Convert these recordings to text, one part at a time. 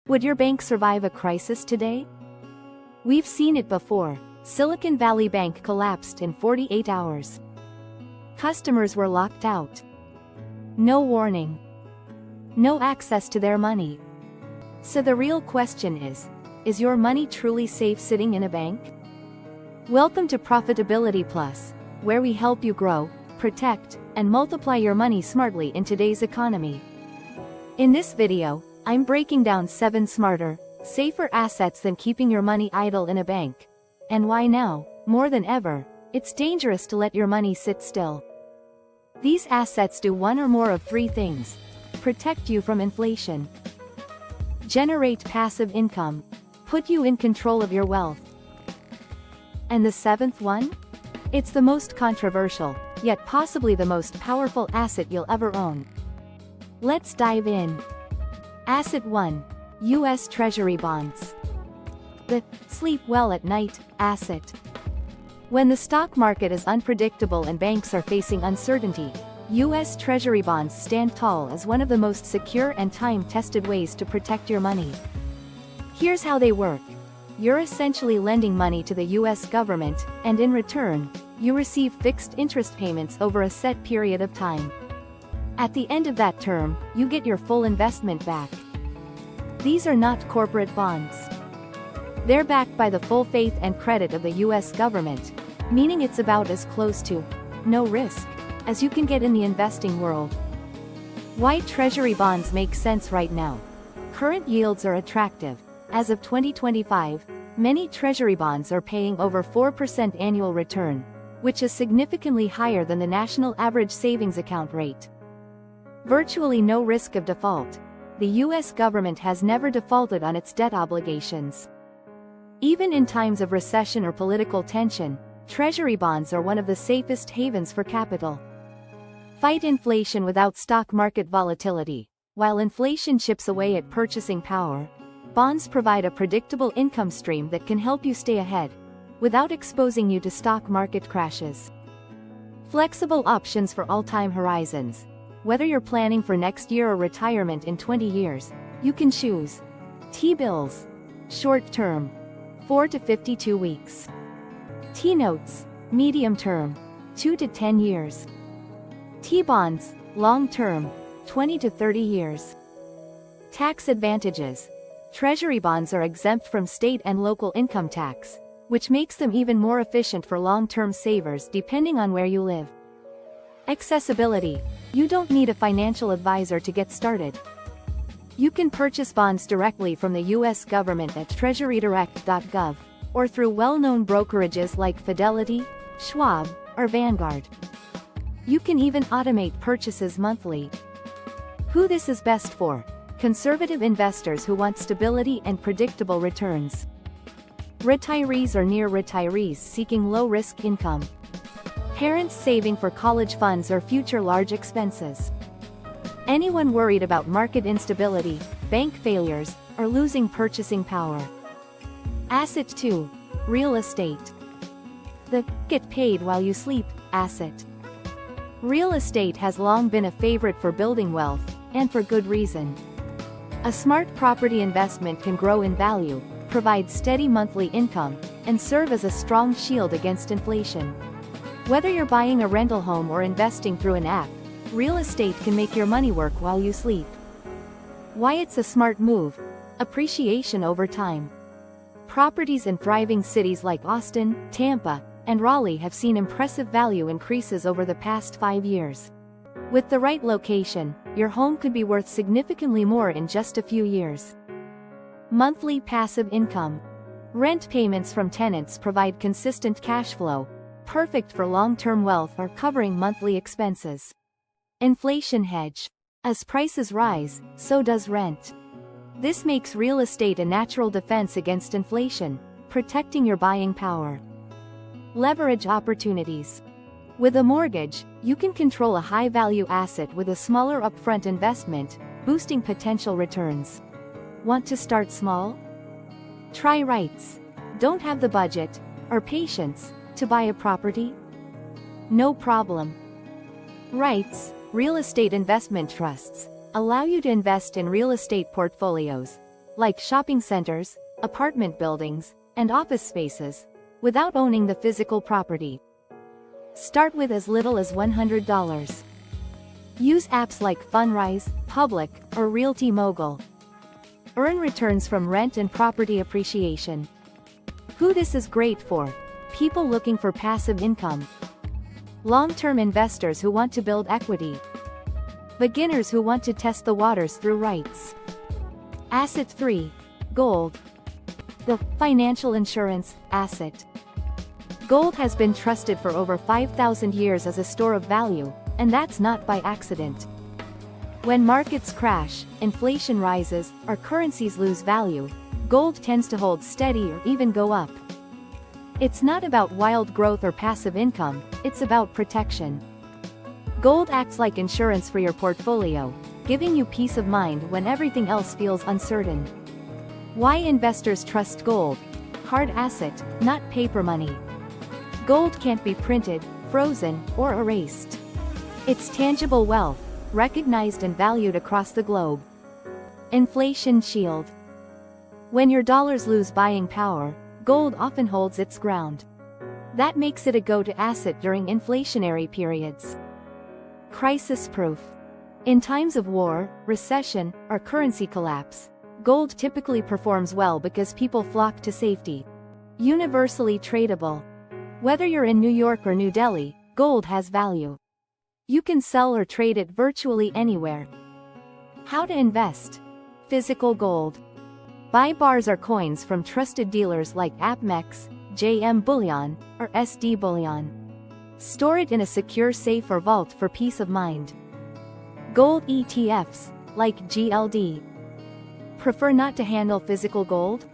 Would your bank survive a crisis today? We've seen it before. Silicon Valley Bank collapsed in 48 hours. Customers were locked out. No warning. No access to their money. So the real question is your money truly safe sitting in a bank? Welcome to Profitability Plus, where we help you grow, protect, and multiply your money smartly in today's economy. In this video, I'm breaking down 7 smarter, safer assets than keeping your money idle in a bank. And why now, more than ever, it's dangerous to let your money sit still. These assets do one or more of 3 things. Protect you from inflation. Generate passive income. Put you in control of your wealth. And the 7th one? It's the most controversial, yet possibly the most powerful asset you'll ever own. Let's dive in. Asset 1. U.S. Treasury bonds. The sleep well at night asset. When the stock market is unpredictable and banks are facing uncertainty, U.S. Treasury bonds stand tall as one of the most secure and time-tested ways to protect your money. Here's how they work. You're essentially lending money to the U.S. government, and in return, you receive fixed interest payments over a set period of time. At the end of that term, you get your full investment back. These are not corporate bonds. They're backed by the full faith and credit of the U.S. government, meaning it's about as close to no risk as you can get in the investing world. Why Treasury bonds make sense right now? Current yields are attractive. As of 2025, many Treasury bonds are paying over 4% annual return, which is significantly higher than the national average savings account rate. Virtually no risk of default. The U.S. government has never defaulted on its debt obligations. Even in times of recession or political tension, Treasury bonds are one of the safest havens for capital. Fight inflation without stock market volatility. While inflation chips away at purchasing power, bonds provide a predictable income stream that can help you stay ahead, without exposing you to stock market crashes. Flexible options for all time horizons. Whether you're planning for next year or retirement in 20 years, you can choose T-bills. Short term. 4 to 52 weeks. T-notes. Medium term. 2 to 10 years. T-bonds. Long term. 20 to 30 years. Tax advantages. Treasury bonds are exempt from state and local income tax, which makes them even more efficient for long-term savers depending on where you live. Accessibility. You don't need a financial advisor to get started. You can purchase bonds directly from the U.S. government at treasurydirect.gov, or through well-known brokerages like Fidelity, Schwab, or Vanguard. You can even automate purchases monthly. Who this is best for? Conservative investors who want stability and predictable returns. Retirees or near retirees seeking low-risk income. Parents saving for college funds or future large expenses. Anyone worried about market instability, bank failures, or losing purchasing power. Asset 2. Real estate. The get paid while you sleep asset. Real estate has long been a favorite for building wealth, and for good reason. A smart property investment can grow in value, provide steady monthly income, and serve as a strong shield against inflation. Whether you're buying a rental home or investing through an app, real estate can make your money work while you sleep. Why it's a smart move? Appreciation over time. Properties in thriving cities like Austin, Tampa, and Raleigh have seen impressive value increases over the past 5 years. With the right location, your home could be worth significantly more in just a few years. Monthly passive income. Rent payments from tenants provide consistent cash flow, perfect for long-term wealth or covering monthly expenses. Inflation hedge. As prices rise, so does rent. This makes real estate a natural defense against inflation, protecting your buying power. Leverage opportunities. With a mortgage, you can control a high-value asset with a smaller upfront investment, boosting potential returns. Want to start small? Try REITs. Don't have the budget, or patience, to buy a property? No problem. REITs, real estate investment trusts, allow you to invest in real estate portfolios, like shopping centers, apartment buildings, and office spaces, without owning the physical property. Start with as little as $100. Use apps like Fundrise, Public, or Realty Mogul. Earn returns from rent and property appreciation. Who this is great for? People looking for passive income. Long-term investors who want to build equity. Beginners who want to test the waters through REITs. Asset 3. Gold. The financial insurance asset. Gold has been trusted for over 5,000 years as a store of value, and that's not by accident. When markets crash, inflation rises, or currencies lose value, gold tends to hold steady or even go up. It's not about wild growth or passive income, it's about protection. Gold acts like insurance for your portfolio, giving you peace of mind when everything else feels uncertain. Why investors trust gold? Hard asset, not paper money. Gold can't be printed, frozen, or erased. It's tangible wealth, recognized and valued across the globe. Inflation shield. When your dollars lose buying power, gold often holds its ground. That makes it a go-to asset during inflationary periods. Crisis proof. In times of war, recession, or currency collapse, gold typically performs well because people flock to safety. Universally tradable. Whether you're in New York or New Delhi, gold has value. You can sell or trade it virtually anywhere. How to invest? Physical gold. Buy bars or coins from trusted dealers like APMEX, JM Bullion, or SD Bullion. Store it in a secure safe or vault for peace of mind. Gold ETFs, like GLD. Prefer not to handle physical gold?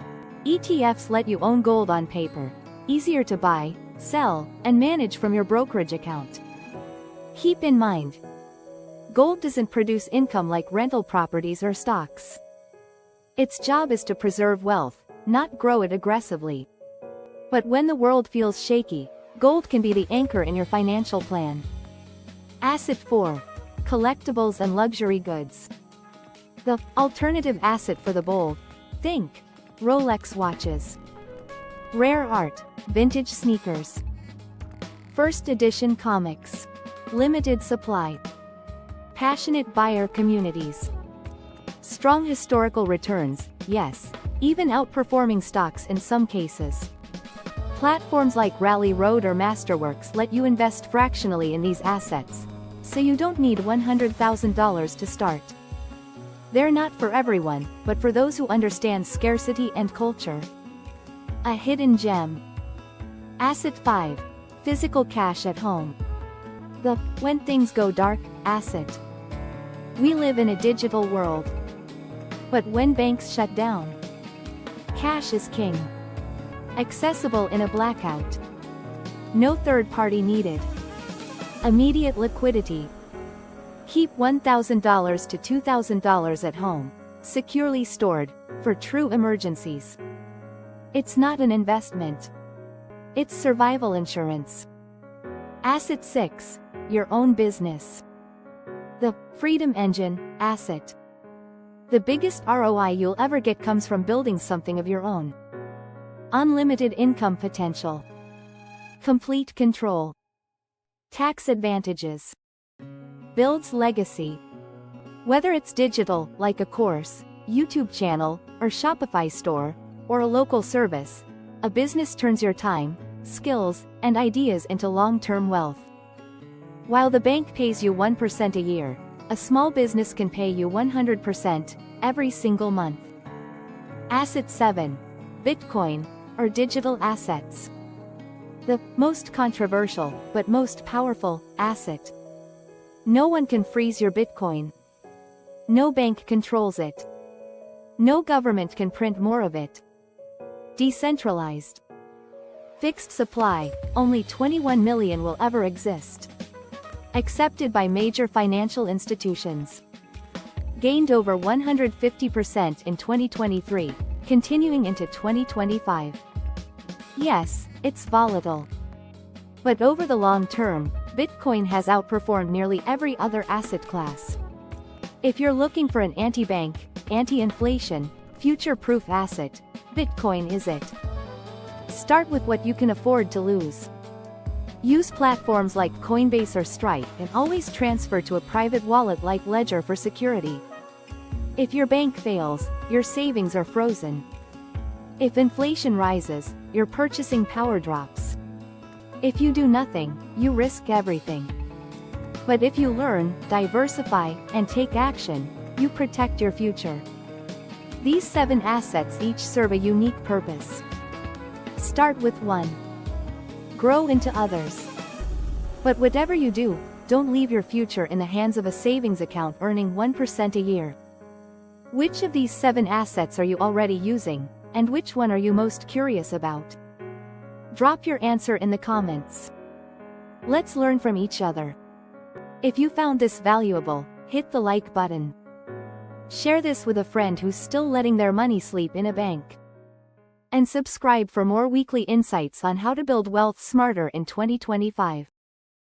ETFs let you own gold on paper, easier to buy, sell, and manage from your brokerage account. Keep in mind, gold doesn't produce income like rental properties or stocks. Its job is to preserve wealth, not grow it aggressively. But when the world feels shaky, gold can be the anchor in your financial plan. Asset 4. Collectibles and luxury goods. The alternative asset for the bold. Think Rolex watches. Rare art, vintage sneakers. First edition comics. Limited supply. Passionate buyer communities. Strong historical returns, yes, even outperforming stocks in some cases. Platforms like Rally Road or Masterworks let you invest fractionally in these assets, so you don't need $100,000 to start. They're not for everyone, but for those who understand scarcity and culture. A hidden gem. Asset 5. Physical cash at home. The when things go dark asset. We live in a digital world. But when banks shut down, cash is king. Accessible in a blackout. No third party needed. Immediate liquidity. Keep $1,000 to $2,000 at home, securely stored, for true emergencies. It's not an investment. It's survival insurance. Asset 6. Your own business. The freedom engine asset. The biggest ROI you'll ever get comes from building something of your own. Unlimited income potential. Complete control. Tax advantages. Builds legacy. Whether it's digital, like a course, YouTube channel, or Shopify store, or a local service, a business turns your time, skills, and ideas into long-term wealth. While the bank pays you 1% a year, a small business can pay you 100% every single month. Asset 7. Bitcoin, or digital assets. The most controversial, but most powerful, asset. No one can freeze your Bitcoin. No bank controls it. No government can print more of it. Decentralized. Fixed supply, only 21 million will ever exist. Accepted by major financial institutions. Gained over 150% in 2023, continuing into 2025. Yes, it's volatile. But over the long term, Bitcoin has outperformed nearly every other asset class. If you're looking for an anti-bank, anti-inflation future-proof asset, Bitcoin is it. Start with what you can afford to lose. Use platforms like Coinbase or Stripe and always transfer to a private wallet like Ledger for security. If your bank fails, your savings are frozen. If inflation rises, your purchasing power drops. If you do nothing, you risk everything. But if you learn, diversify, and take action, you protect your future. These 7 assets each serve a unique purpose. Start with 1. Grow into others. But whatever you do, don't leave your future in the hands of a savings account earning 1% a year. Which of these 7 assets are you already using, and which one are you most curious about? Drop your answer in the comments. Let's learn from each other. If you found this valuable, hit the like button. Share this with a friend who's still letting their money sleep in a bank. And subscribe for more weekly insights on how to build wealth smarter in 2025.